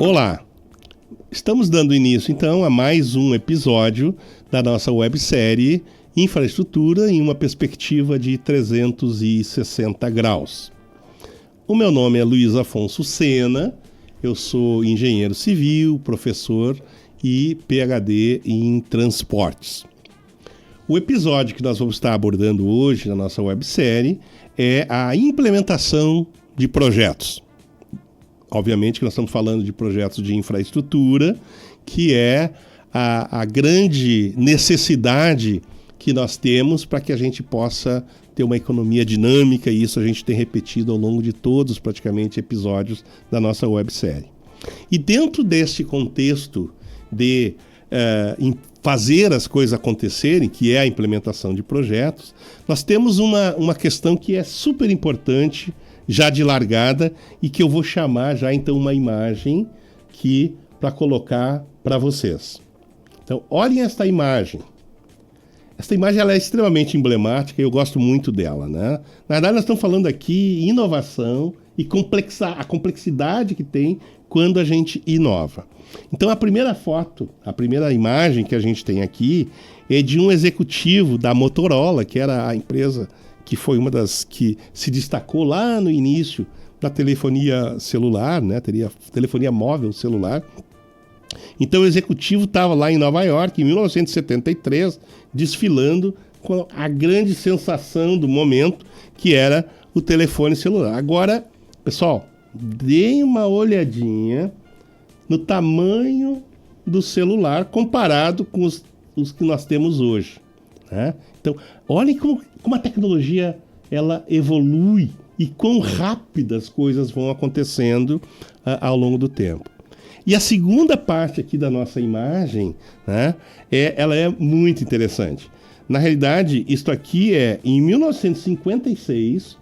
Olá, estamos dando início então a mais um episódio da nossa websérie Infraestrutura em uma perspectiva de 360 graus. O meu nome é Luiz Afonso Sena, eu sou engenheiro civil, professor e PhD em transportes. O episódio que nós vamos estar abordando hoje na nossa websérie é a implementação de projetos. Obviamente que nós estamos falando de projetos de infraestrutura, que é a grande necessidade que nós temos para que a gente possa ter uma economia dinâmica, e isso a gente tem repetido ao longo de todos, praticamente, episódios da nossa websérie. E dentro deste contexto de fazer as coisas acontecerem, que é a implementação de projetos, nós temos uma questão que é super importante, já de largada, e que eu vou chamar já então uma imagem para colocar para vocês. Então, olhem esta imagem. Esta imagem ela é extremamente emblemática e eu gosto muito dela, né? Na verdade, nós estamos falando aqui em inovação e a complexidade que tem quando a gente inova. Então, a primeira foto, a primeira imagem que a gente tem aqui é de um executivo da Motorola, que era a empresa que foi uma das que se destacou lá no início da telefonia celular, né? Telefonia móvel celular. Então o executivo estava lá em Nova York, em 1973, desfilando com a grande sensação do momento, que era o telefone celular. Agora, pessoal, deem uma olhadinha no tamanho do celular comparado com os que nós temos hoje, né? Então, olhem como a tecnologia ela evolui e quão rápidas as coisas vão acontecendo ao longo do tempo. E a segunda parte aqui da nossa imagem, né, ela é muito interessante. Na realidade, isto aqui é, em 1956,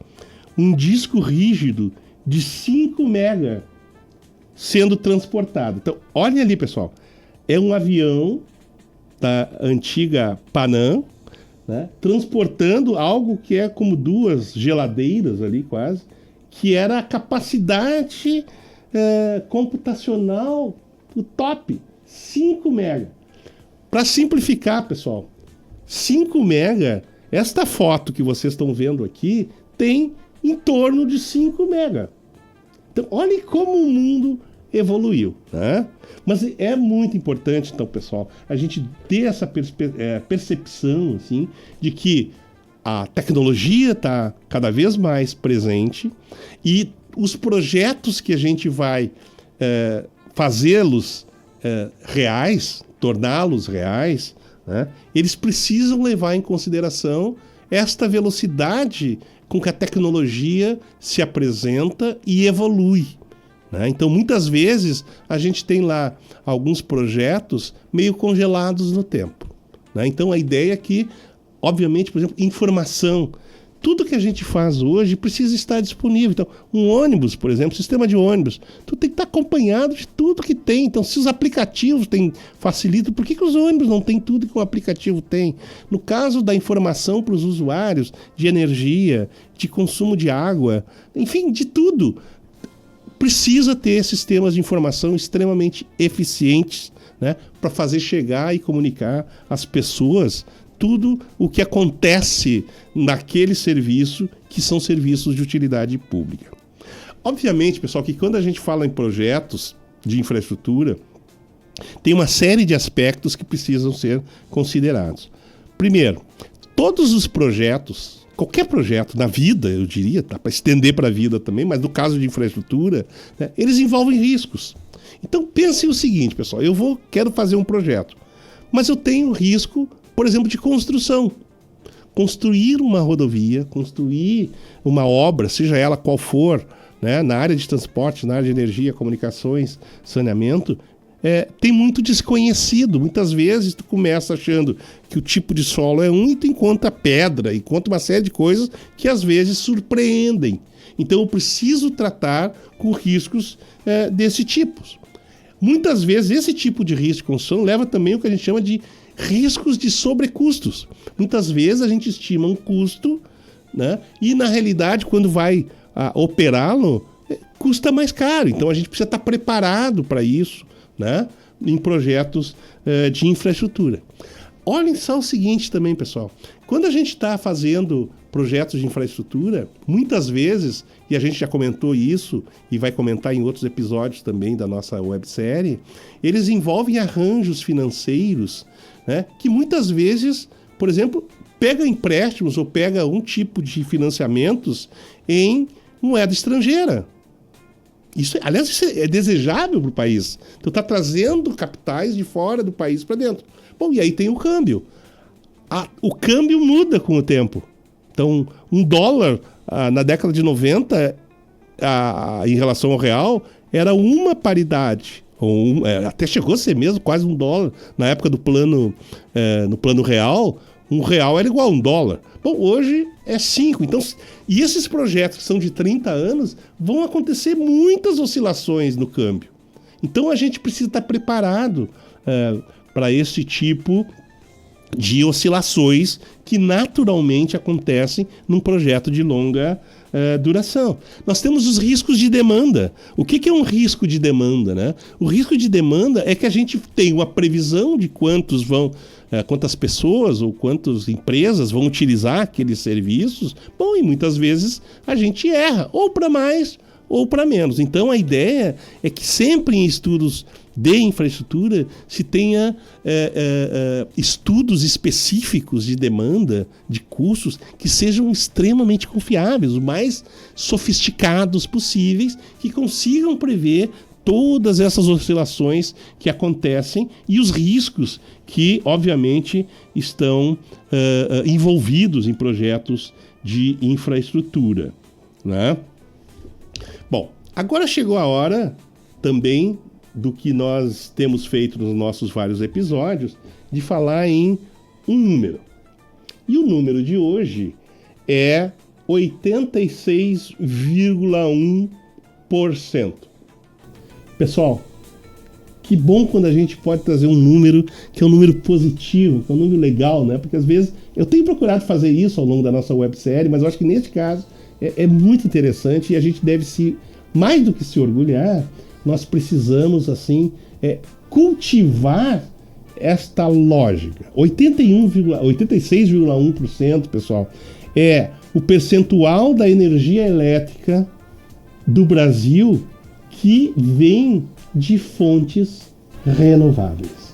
um disco rígido de 5 mega sendo transportado. Então, olhem ali, pessoal. É um avião da antiga Panam, né, transportando algo que é como 2 geladeiras ali quase, que era a capacidade computacional do top, 5 mega. Para simplificar, pessoal, 5 mega, esta foto que vocês estão vendo aqui tem em torno de 5 mega. Então, olhem como o mundo evoluiu, né? Mas é muito importante, então, pessoal, a gente ter essa percepção, assim, de que a tecnologia está cada vez mais presente e os projetos que a gente vai fazê-los reais, torná-los reais, né, eles precisam levar em consideração esta velocidade com que a tecnologia se apresenta e evolui. Então, muitas vezes, a gente tem lá alguns projetos meio congelados no tempo, né? Então, a ideia é que, obviamente, por exemplo, informação. Tudo que a gente faz hoje precisa estar disponível. Então, um ônibus, por exemplo, sistema de ônibus, tu tem que estar acompanhado de tudo que tem. Então, se os aplicativos facilitam, por que os ônibus não têm tudo que um aplicativo tem? No caso da informação para os usuários, de energia, de consumo de água, enfim, de tudo, precisa ter sistemas de informação extremamente eficientes, né, para fazer chegar e comunicar às pessoas tudo o que acontece naquele serviço, que são serviços de utilidade pública. Obviamente, pessoal, que quando a gente fala em projetos de infraestrutura, tem uma série de aspectos que precisam ser considerados. Primeiro, todos os projetos, qualquer projeto na vida, eu diria, tá, para estender para a vida também, mas no caso de infraestrutura, né, eles envolvem riscos. Então pensem o seguinte, pessoal, quero fazer um projeto, mas eu tenho risco, por exemplo, de construção. Construir uma rodovia, construir uma obra, seja ela qual for, né, na área de transporte, na área de energia, comunicações, saneamento, tem muito desconhecido. Muitas vezes tu começa achando que o tipo de solo é um e tu encontra pedra, encontra uma série de coisas que às vezes surpreendem. Então eu preciso tratar com riscos desse tipo. Muitas vezes esse tipo de risco de construção leva também o que a gente chama de riscos de sobrecustos. Muitas vezes a gente estima um custo, né, e na realidade quando vai operá-lo, custa mais caro. Então a gente precisa estar preparado para isso, né? Em projetos de infraestrutura. Olhem só o seguinte também, pessoal. Quando a gente está fazendo projetos de infraestrutura, muitas vezes, e a gente já comentou isso e vai comentar em outros episódios também da nossa websérie, eles envolvem arranjos financeiros, né, que muitas vezes, por exemplo, pega empréstimos ou pega um tipo de financiamentos em moeda estrangeira. Aliás, isso é desejável para o país. Então está trazendo capitais de fora do país para dentro. Bom, e aí tem o câmbio. O câmbio muda com o tempo. Então, $1 na década de 90, em relação ao real, era uma paridade. Até chegou a ser mesmo quase $1. Na época do plano, no plano real, R$1 era igual a $1. Bom, hoje é 5. Então, e esses projetos que são de 30 anos, vão acontecer muitas oscilações no câmbio. Então, a gente precisa estar preparado para esse tipo de oscilações que naturalmente acontecem num projeto de longa duração. Nós temos os riscos de demanda. O que é um risco de demanda, né? O risco de demanda é que a gente tem uma previsão de quantas pessoas ou quantas empresas vão utilizar aqueles serviços. Bom, e muitas vezes a gente erra, ou para mais ou para menos. Então a ideia é que sempre em estudos de infraestrutura se tenha estudos específicos de demanda, de custos, que sejam extremamente confiáveis, os mais sofisticados possíveis, que consigam prever todas essas oscilações que acontecem e os riscos que, obviamente, estão envolvidos em projetos de infraestrutura, né? Bom, agora chegou a hora também do que nós temos feito nos nossos vários episódios, de falar em um número. E o número de hoje é 86,1%. Pessoal, que bom quando a gente pode trazer um número que é um número positivo, que é um número legal, né? Porque às vezes eu tenho procurado fazer isso ao longo da nossa websérie, mas eu acho que neste caso é muito interessante e a gente deve mais do que se orgulhar, nós precisamos, assim, cultivar esta lógica. 86,1%, pessoal, é o percentual da energia elétrica do Brasil que vem de fontes renováveis.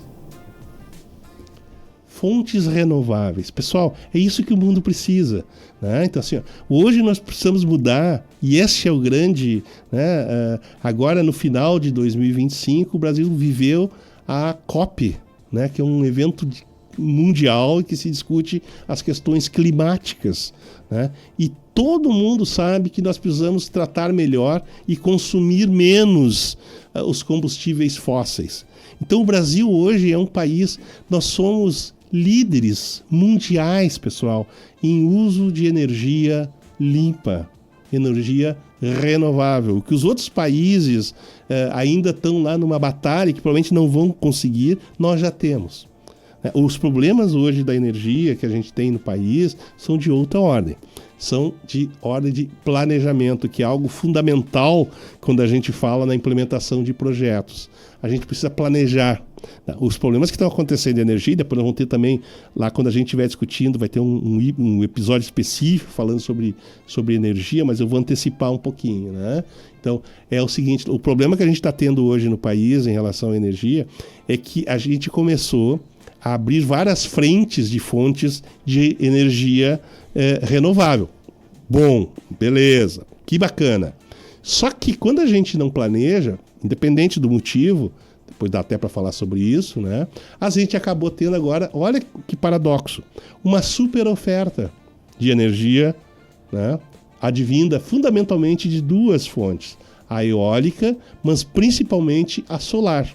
Fontes renováveis. Pessoal, é isso que o mundo precisa, né? Então, assim, hoje nós precisamos mudar, e esse é o grande, né? Agora, no final de 2025, o Brasil viveu a COP, né? Que é um evento mundial que se discute as questões climáticas, né? E todo mundo sabe que nós precisamos tratar melhor e consumir menos os combustíveis fósseis. Então, o Brasil hoje é um país, nós somos líderes mundiais, pessoal, em uso de energia limpa, energia renovável. O que os outros países ainda estão lá numa batalha que provavelmente não vão conseguir, nós já temos. Os problemas hoje da energia que a gente tem no país são de outra ordem. São de ordem de planejamento, que é algo fundamental quando a gente fala na implementação de projetos. A gente precisa planejar. Os problemas que estão acontecendo de energia, depois nós vamos ter também, lá quando a gente estiver discutindo, vai ter um episódio específico falando sobre energia, mas eu vou antecipar um pouquinho, né? Então, é o seguinte, o problema que a gente está tendo hoje no país em relação à energia é que a gente começou a abrir várias frentes de fontes de energia renovável. Bom, beleza, que bacana. Só que quando a gente não planeja, independente do motivo, depois dá até para falar sobre isso, né? A gente acabou tendo agora, olha que paradoxo, uma super oferta de energia, né? Advinda fundamentalmente de duas fontes, a eólica, mas principalmente a solar.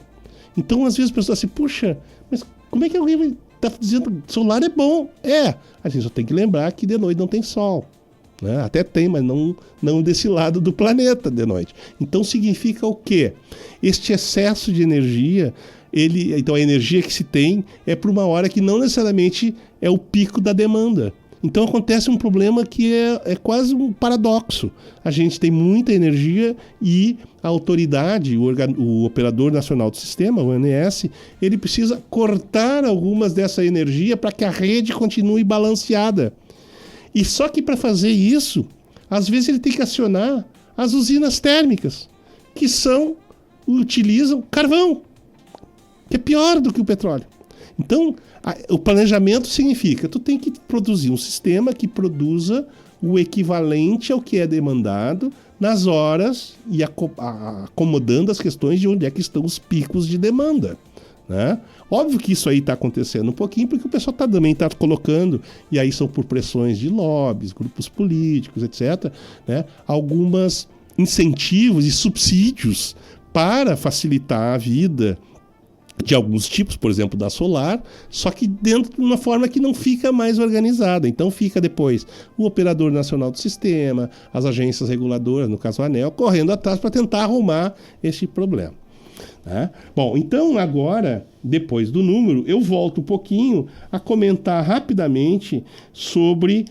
Então, às vezes, as pessoas assim, puxa, mas como é que alguém vai estar dizendo que solar é bom? A gente só tem que lembrar que de noite não tem sol. Né? Até tem, mas não desse lado do planeta de noite. Então significa o quê? Este excesso de energia, então a energia que se tem é para uma hora que não necessariamente é o pico da demanda. Então acontece um problema que é quase um paradoxo. A gente tem muita energia e a autoridade, o Operador Nacional do Sistema, o ONS, ele precisa cortar algumas dessa energia para que a rede continue balanceada. E só que para fazer isso, às vezes ele tem que acionar as usinas térmicas, que utilizam carvão, que é pior do que o petróleo. Então, o planejamento significa tu tem que produzir um sistema que produza o equivalente ao que é demandado nas horas e acomodando as questões de onde é que estão os picos de demanda, né? Óbvio que isso aí está acontecendo um pouquinho porque o pessoal também está colocando, e aí são por pressões de lobbies, grupos políticos, etc., né, alguns incentivos e subsídios para facilitar a vida de alguns tipos, por exemplo, da solar, só que dentro de uma forma que não fica mais organizada. Então fica depois o Operador Nacional do Sistema, as agências reguladoras, no caso a ANEEL, correndo atrás para tentar arrumar esse problema. Né? Bom, então agora, depois do número, eu volto um pouquinho a comentar rapidamente sobre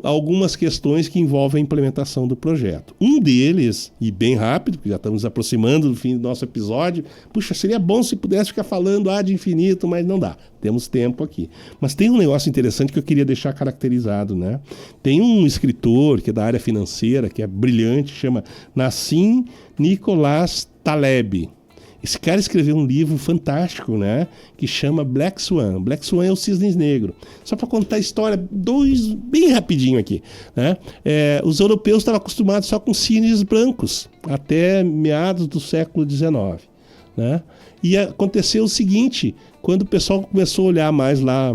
algumas questões que envolvem a implementação do projeto. Um deles, e bem rápido, porque já estamos aproximando do fim do nosso episódio, puxa, seria bom se pudesse ficar falando de infinito, mas não dá, temos tempo aqui. Mas tem um negócio interessante que eu queria deixar caracterizado, né? Tem um escritor que é da área financeira, que é brilhante, chama Nassim Nicholas Taleb. Esse cara escreveu um livro fantástico, né, que chama Black Swan. Black Swan é o cisne negro. Só para contar a história, bem rapidinho aqui, né? Os europeus estavam acostumados só com cisnes brancos até meados do século XIX, né? E aconteceu o seguinte, quando o pessoal começou a olhar mais lá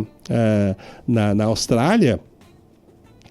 na Austrália,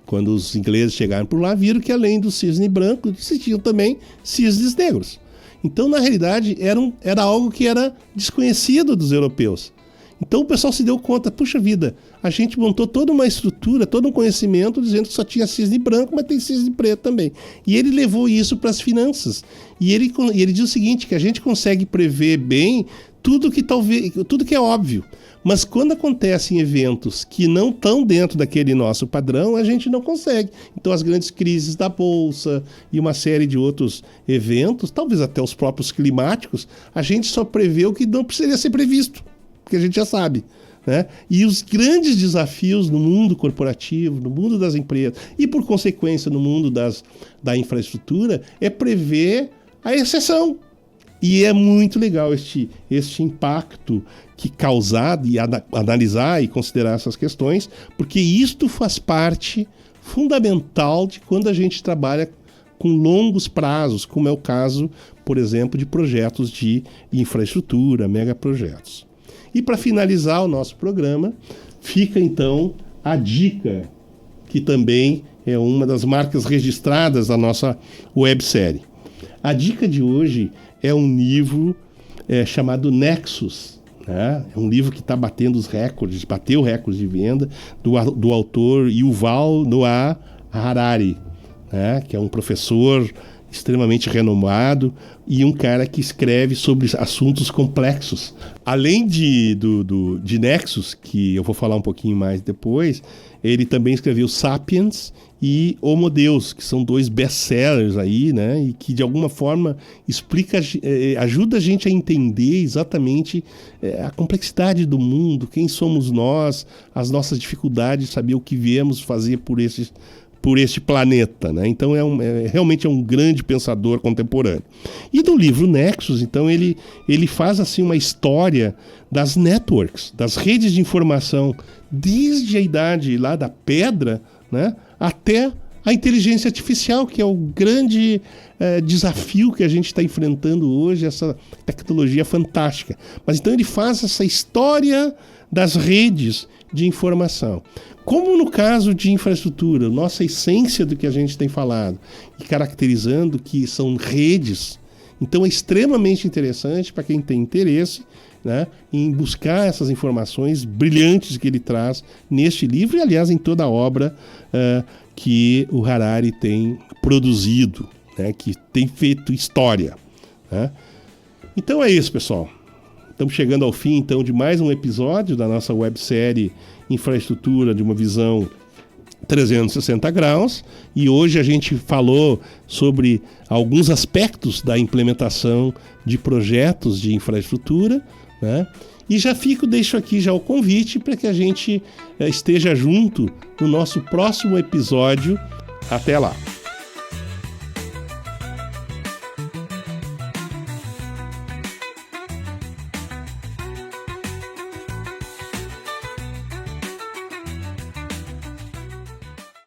quando os ingleses chegaram por lá, viram que além do cisne branco existiam também cisnes negros. Então, na realidade, era algo que era desconhecido dos europeus. Então o pessoal se deu conta, puxa vida, a gente montou toda uma estrutura, todo um conhecimento dizendo que só tinha cisne branco, mas tem cisne preto também. E ele levou isso para as finanças. E ele diz o seguinte, que a gente consegue prever bem tudo que é óbvio. Mas quando acontecem eventos que não estão dentro daquele nosso padrão, a gente não consegue. Então as grandes crises da Bolsa e uma série de outros eventos, talvez até os próprios climáticos, a gente só prevê o que não precisaria ser previsto, porque a gente já sabe, né? E os grandes desafios no mundo corporativo, no mundo das empresas e, por consequência, no mundo da infraestrutura, é prever a exceção. E é muito legal este impacto que causado e analisar e considerar essas questões, porque isto faz parte fundamental de quando a gente trabalha com longos prazos, como é o caso, por exemplo, de projetos de infraestrutura, megaprojetos. E para finalizar o nosso programa, fica então a dica, que também é uma das marcas registradas da nossa websérie. A dica de hoje é um livro chamado Nexus, né? É um livro que está batendo os recordes, bateu recordes de venda, do autor Yuval Noah Harari, né? Que é um professor extremamente renomado e um cara que escreve sobre assuntos complexos. Além de Nexus, que eu vou falar um pouquinho mais depois, ele também escreveu Sapiens e Homo Deus, que são dois best-sellers aí, né? E que de alguma forma ajuda a gente a entender exatamente a complexidade do mundo, quem somos nós, as nossas dificuldades, saber o que viemos fazer por este planeta, né? Então realmente é um grande pensador contemporâneo. E do livro Nexus, então ele faz assim uma história das networks, das redes de informação, desde a idade lá da pedra, né, até a inteligência artificial, que é o grande desafio que a gente está enfrentando hoje, essa tecnologia fantástica. Mas então ele faz essa história das redes de informação. Como no caso de infraestrutura, nossa essência do que a gente tem falado, e caracterizando que são redes, então é extremamente interessante para quem tem interesse, né, em buscar essas informações brilhantes que ele traz neste livro e, aliás, em toda a obra que o Harari tem produzido, né, que tem feito história, né? Então é isso, pessoal. Estamos chegando ao fim, então, de mais um episódio da nossa websérie Infraestrutura de uma visão 360 graus, e hoje a gente falou sobre alguns aspectos da implementação de projetos de infraestrutura, né? E deixo aqui já o convite para que a gente esteja junto no nosso próximo episódio. Até lá!